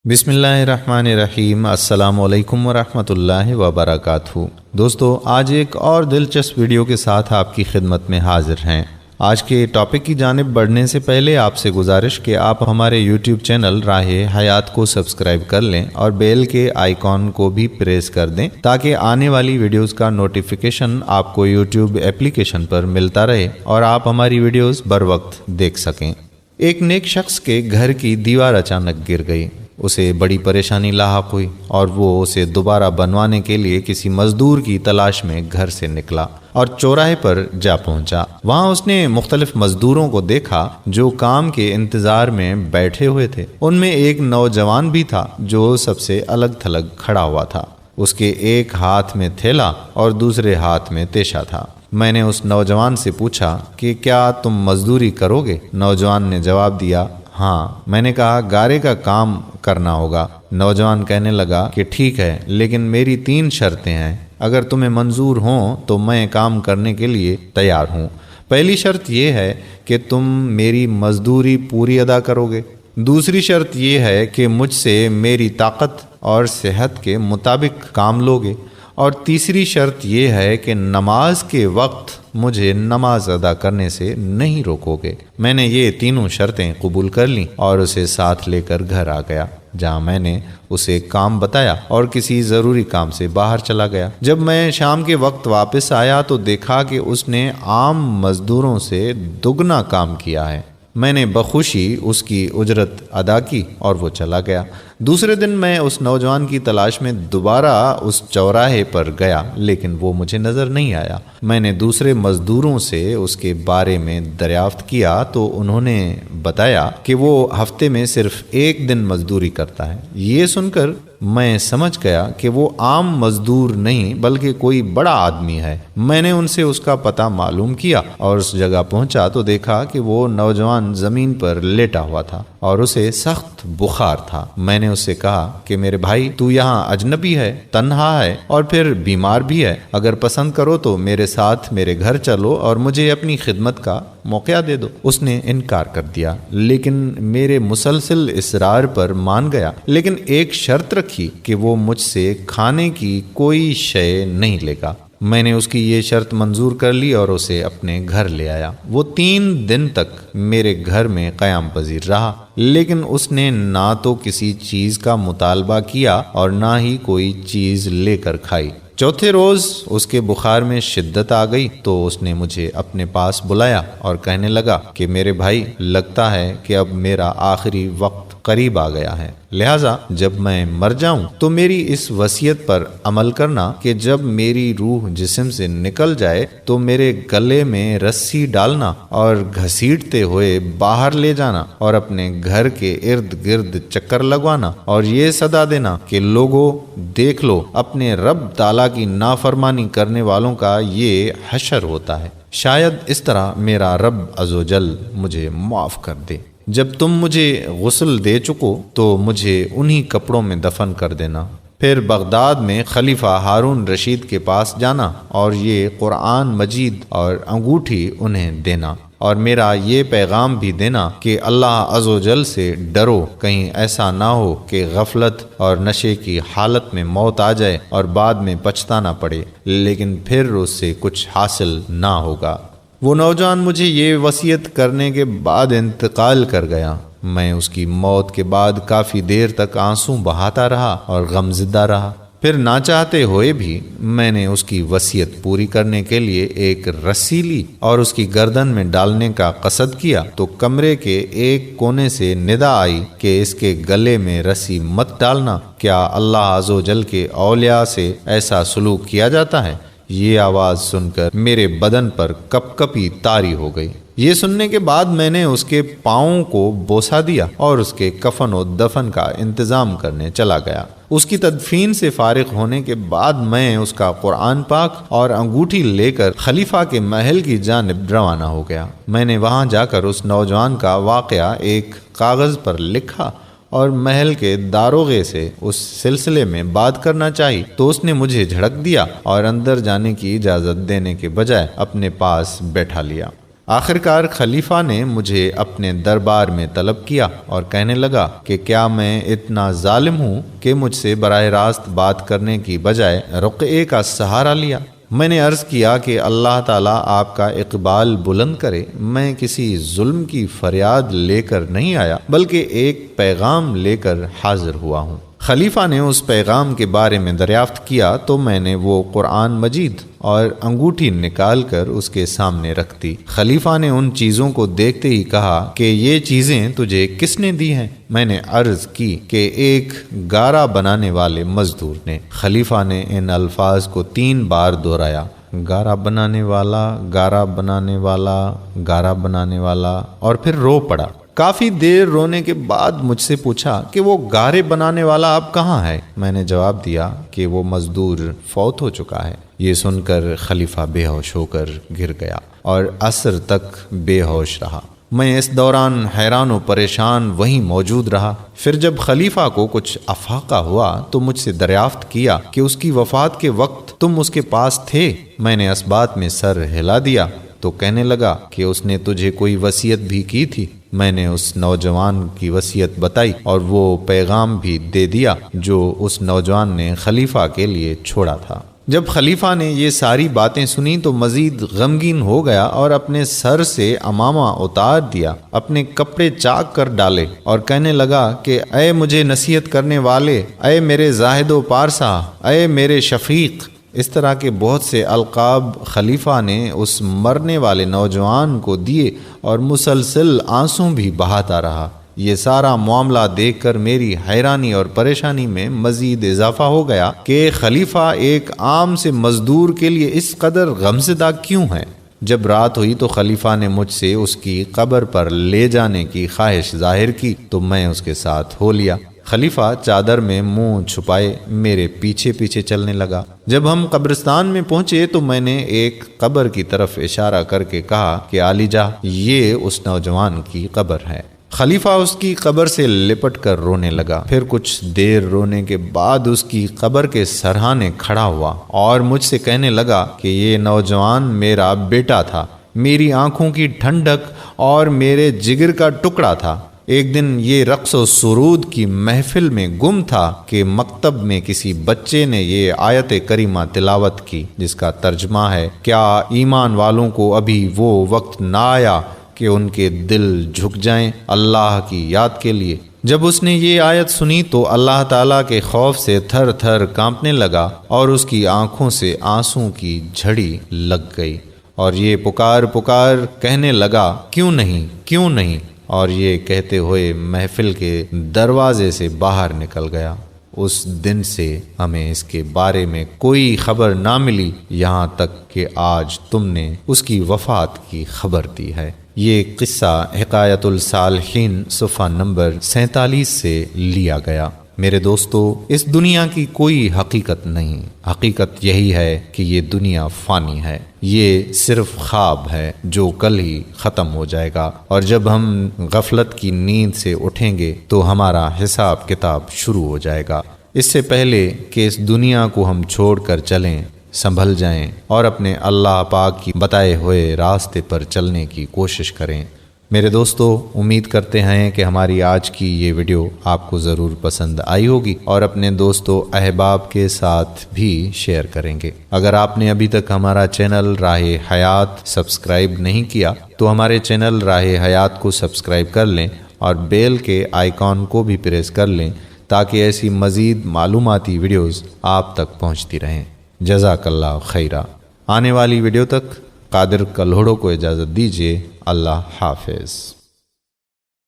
بسم اللہ الرحمن الرحیم۔ السلام علیکم ورحمۃ اللہ وبرکاتہ۔ دوستو، آج ایک اور دلچسپ ویڈیو کے ساتھ آپ کی خدمت میں حاضر ہیں۔ آج کے ٹاپک کی جانب بڑھنے سے پہلے آپ سے گزارش کہ آپ ہمارے یوٹیوب چینل راہ حیات کو سبسکرائب کر لیں اور بیل کے آئیکن کو بھی پریس کر دیں تاکہ آنے والی ویڈیوز کا نوٹیفیکیشن آپ کو یوٹیوب اپلیکیشن پر ملتا رہے اور آپ ہماری ویڈیوز بر وقت دیکھ سکیں۔ ایک نیک شخص کے گھر کی دیوار اچانک گر گئی۔ اسے بڑی پریشانی لاحق ہوئی اور وہ اسے دوبارہ بنوانے کے لیے کسی مزدور کی تلاش میں گھر سے نکلا اور چوراہے پر جا پہنچا۔ وہاں اس نے مختلف مزدوروں کو دیکھا جو کام کے انتظار میں بیٹھے ہوئے تھے۔ ان میں ایک نوجوان بھی تھا جو سب سے الگ تھلگ کھڑا ہوا تھا۔ اس کے ایک ہاتھ میں تھیلا اور دوسرے ہاتھ میں تیشا تھا۔ میں نے اس نوجوان سے پوچھا کہ کیا تم مزدوری کرو گے؟ نوجوان نے جواب دیا، ہاں۔ میں نے کہا، گارے کا کام کرنا ہوگا۔ نوجوان کہنے لگا کہ ٹھیک ہے، لیکن میری 3 شرطیں ہیں۔ اگر تمہیں منظور ہوں تو میں کام کرنے کے لیے تیار ہوں۔ پہلی شرط یہ ہے کہ تم میری مزدوری پوری ادا کرو گے۔ دوسری شرط یہ ہے کہ مجھ سے میری طاقت اور صحت کے مطابق کام لوگے، اور تیسری شرط یہ ہے کہ نماز کے وقت مجھے نماز ادا کرنے سے نہیں روکو گے۔ میں نے یہ تینوں شرطیں قبول کر لیں اور اسے ساتھ لے کر گھر آ گیا، جہاں میں نے اسے کام بتایا اور کسی ضروری کام سے باہر چلا گیا۔ جب میں شام کے وقت واپس آیا تو دیکھا کہ اس نے عام مزدوروں سے دگنا کام کیا ہے۔ میں نے بخوشی اس کی اجرت ادا کی اور وہ چلا گیا۔ دوسرے دن میں اس نوجوان کی تلاش میں دوبارہ اس چوراہے پر گیا، لیکن وہ مجھے نظر نہیں آیا۔ میں نے دوسرے مزدوروں سے اس کے بارے میں دریافت کیا تو انہوں نے بتایا کہ وہ ہفتے میں صرف 1 دن مزدوری کرتا ہے۔ یہ سن کر میں سمجھ گیا کہ وہ عام مزدور نہیں بلکہ کوئی بڑا آدمی ہے۔ میں نے ان سے اس کا پتہ معلوم کیا اور اس جگہ پہنچا تو دیکھا کہ وہ نوجوان زمین پر لیٹا ہوا تھا اور اسے سخت بخار تھا۔ میں نے اس سے کہا کہ میرے بھائی، تو یہاں اجنبی ہے، تنہا ہے اور پھر بیمار بھی ہے۔ اگر پسند کرو تو میرے ساتھ میرے گھر چلو اور مجھے اپنی خدمت کا موقع دے دو۔ اس نے انکار کر دیا، لیکن میرے مسلسل اصرار پر مان گیا، لیکن ایک شرط رکھی کہ وہ مجھ سے کھانے کی کوئی شے نہیں لے گا۔ میں نے اس کی یہ شرط منظور کر لی اور اسے اپنے گھر لے آیا۔ وہ 3 دن تک میرے گھر میں قیام پذیر رہا، لیکن اس نے نہ تو کسی چیز کا مطالبہ کیا اور نہ ہی کوئی چیز لے کر کھائی۔ چوتھے روز اس کے بخار میں شدت آ گئی تو اس نے مجھے اپنے پاس بلایا اور کہنے لگا کہ میرے بھائی، لگتا ہے کہ اب میرا آخری وقت قریب آ گیا ہے، لہٰذا جب میں مر جاؤں تو میری اس وصیت پر عمل کرنا کہ جب میری روح جسم سے نکل جائے تو میرے گلے میں رسی ڈالنا اور گھسیٹتے ہوئے باہر لے جانا اور اپنے گھر کے ارد گرد چکر لگوانا اور یہ صدا دینا کہ لوگوں، دیکھ لو، اپنے رب تعالیٰ کی نافرمانی کرنے والوں کا یہ حشر ہوتا ہے۔ شاید اس طرح میرا رب عزوجل مجھے معاف کر دے۔ جب تم مجھے غسل دے چکو تو مجھے انہی کپڑوں میں دفن کر دینا۔ پھر بغداد میں خلیفہ ہارون رشید کے پاس جانا اور یہ قرآن مجید اور انگوٹھی انہیں دینا، اور میرا یہ پیغام بھی دینا کہ اللہ عزوجل سے ڈرو، کہیں ایسا نہ ہو کہ غفلت اور نشے کی حالت میں موت آ جائے اور بعد میں پچھتانا پڑے، لیکن پھر اس سے کچھ حاصل نہ ہوگا۔ وہ نوجوان مجھے یہ وصیت کرنے کے بعد انتقال کر گیا۔ میں اس کی موت کے بعد کافی دیر تک آنسو بہاتا رہا اور غمزدہ رہا۔ پھر نہ چاہتے ہوئے بھی میں نے اس کی وصیت پوری کرنے کے لیے ایک رسی لی اور اس کی گردن میں ڈالنے کا قصد کیا تو کمرے کے ایک کونے سے ندا آئی کہ اس کے گلے میں رسی مت ڈالنا، کیا اللہ عزوجل کے اولیاء سے ایسا سلوک کیا جاتا ہے؟ یہ آواز سن کر میرے بدن پر کپ کپی طاری ہو گئی۔ یہ سننے کے بعد میں نے اس کے پاؤں کو بوسہ دیا اور اس کے کفن و دفن کا انتظام کرنے چلا گیا۔ اس کی تدفین سے فارغ ہونے کے بعد میں اس کا قرآن پاک اور انگوٹھی لے کر خلیفہ کے محل کی جانب روانہ ہو گیا۔ میں نے وہاں جا کر اس نوجوان کا واقعہ ایک کاغذ پر لکھا اور محل کے داروغے سے اس سلسلے میں بات کرنا چاہی تو اس نے مجھے جھڑک دیا اور اندر جانے کی اجازت دینے کے بجائے اپنے پاس بیٹھا لیا۔ آخرکار خلیفہ نے مجھے اپنے دربار میں طلب کیا اور کہنے لگا کہ کیا میں اتنا ظالم ہوں کہ مجھ سے براہ راست بات کرنے کی بجائے رقعے کا سہارا لیا؟ میں نے عرض کیا کہ اللہ تعالیٰ آپ کا اقبال بلند کرے، میں کسی ظلم کی فریاد لے کر نہیں آیا بلکہ ایک پیغام لے کر حاضر ہوا ہوں۔ خلیفہ نے اس پیغام کے بارے میں دریافت کیا تو میں نے وہ قرآن مجید اور انگوٹھی نکال کر اس کے سامنے رکھ دی۔ خلیفہ نے ان چیزوں کو دیکھتے ہی کہا کہ یہ چیزیں تجھے کس نے دی ہیں؟ میں نے عرض کی کہ ایک گارا بنانے والے مزدور نے۔ خلیفہ نے ان الفاظ کو 3 بار دہرایا، گارا بنانے والا، گارا بنانے والا، گارا بنانے والا، اور پھر رو پڑا۔ کافی دیر رونے کے بعد مجھ سے پوچھا کہ وہ گارے بنانے والا اب کہاں ہے؟ میں نے جواب دیا کہ وہ مزدور فوت ہو چکا ہے۔ یہ سن کر خلیفہ بے ہوش ہو کر گر گیا اور عصر تک بے ہوش رہا۔ میں اس دوران حیران و پریشان وہیں موجود رہا۔ پھر جب خلیفہ کو کچھ افاقہ ہوا تو مجھ سے دریافت کیا کہ اس کی وفات کے وقت تم اس کے پاس تھے؟ میں نے اس بات میں سر ہلا دیا تو کہنے لگا کہ اس نے تجھے کوئی وصیت بھی کی تھی۔ میں نے اس نوجوان کی وصیت بتائی اور وہ پیغام بھی دے دیا جو اس نوجوان نے خلیفہ کے لیے چھوڑا تھا۔ جب خلیفہ نے یہ ساری باتیں سنی تو مزید غمگین ہو گیا اور اپنے سر سے عمامہ اتار دیا، اپنے کپڑے چاک کر ڈالے اور کہنے لگا کہ اے مجھے نصیحت کرنے والے، اے میرے زاہد و پارسا، اے میرے شفیق۔ اس طرح کے بہت سے القاب خلیفہ نے اس مرنے والے نوجوان کو دیے اور مسلسل آنسوں بھی بہاتا رہا۔ یہ سارا معاملہ دیکھ کر میری حیرانی اور پریشانی میں مزید اضافہ ہو گیا کہ خلیفہ ایک عام سے مزدور کے لیے اس قدر غمزدہ کیوں ہے؟ جب رات ہوئی تو خلیفہ نے مجھ سے اس کی قبر پر لے جانے کی خواہش ظاہر کی تو میں اس کے ساتھ ہو لیا۔ خلیفہ چادر میں منہ چھپائے میرے پیچھے پیچھے چلنے لگا۔ جب ہم قبرستان میں پہنچے تو میں نے ایک قبر کی طرف اشارہ کر کے کہا کہ علی جا، یہ اس نوجوان کی قبر ہے۔ خلیفہ اس کی قبر سے لپٹ کر رونے لگا۔ پھر کچھ دیر رونے کے بعد اس کی قبر کے سرہانے کھڑا ہوا اور مجھ سے کہنے لگا کہ یہ نوجوان میرا بیٹا تھا، میری آنکھوں کی ٹھنڈک اور میرے جگر کا ٹکڑا تھا۔ ایک دن یہ رقص و سرود کی محفل میں گم تھا کہ مکتب میں کسی بچے نے یہ آیت کریمہ تلاوت کی جس کا ترجمہ ہے، کیا ایمان والوں کو ابھی وہ وقت نہ آیا کہ ان کے دل جھک جائیں اللہ کی یاد کے لیے؟ جب اس نے یہ آیت سنی تو اللہ تعالیٰ کے خوف سے تھر تھر کانپنے لگا اور اس کی آنکھوں سے آنسوں کی جھڑی لگ گئی اور یہ پکار پکار کہنے لگا، کیوں نہیں، کیوں نہیں، اور یہ کہتے ہوئے محفل کے دروازے سے باہر نکل گیا۔ اس دن سے ہمیں اس کے بارے میں کوئی خبر نہ ملی یہاں تک کہ آج تم نے اس کی وفات کی خبر دی ہے۔ یہ قصہ حکایت الصالحین صفحہ نمبر 47 سے لیا گیا۔ میرے دوستو، اس دنیا کی کوئی حقیقت نہیں، حقیقت یہی ہے کہ یہ دنیا فانی ہے، یہ صرف خواب ہے جو کل ہی ختم ہو جائے گا، اور جب ہم غفلت کی نیند سے اٹھیں گے تو ہمارا حساب کتاب شروع ہو جائے گا۔ اس سے پہلے کہ اس دنیا کو ہم چھوڑ کر چلیں، سنبھل جائیں اور اپنے اللہ پاک کی بتائے ہوئے راستے پر چلنے کی کوشش کریں۔ میرے دوستو، امید کرتے ہیں کہ ہماری آج کی یہ ویڈیو آپ کو ضرور پسند آئی ہوگی اور اپنے دوستو احباب کے ساتھ بھی شیئر کریں گے۔ اگر آپ نے ابھی تک ہمارا چینل راہ حیات سبسکرائب نہیں کیا تو ہمارے چینل راہ حیات کو سبسکرائب کر لیں اور بیل کے آئیکن کو بھی پریس کر لیں تاکہ ایسی مزید معلوماتی ویڈیوز آپ تک پہنچتی رہیں۔ جزاک اللہ خیرہ۔ آنے والی ویڈیو تک قادر کلہوڑو کو اجازت دیجیے۔ اللہ حافظ۔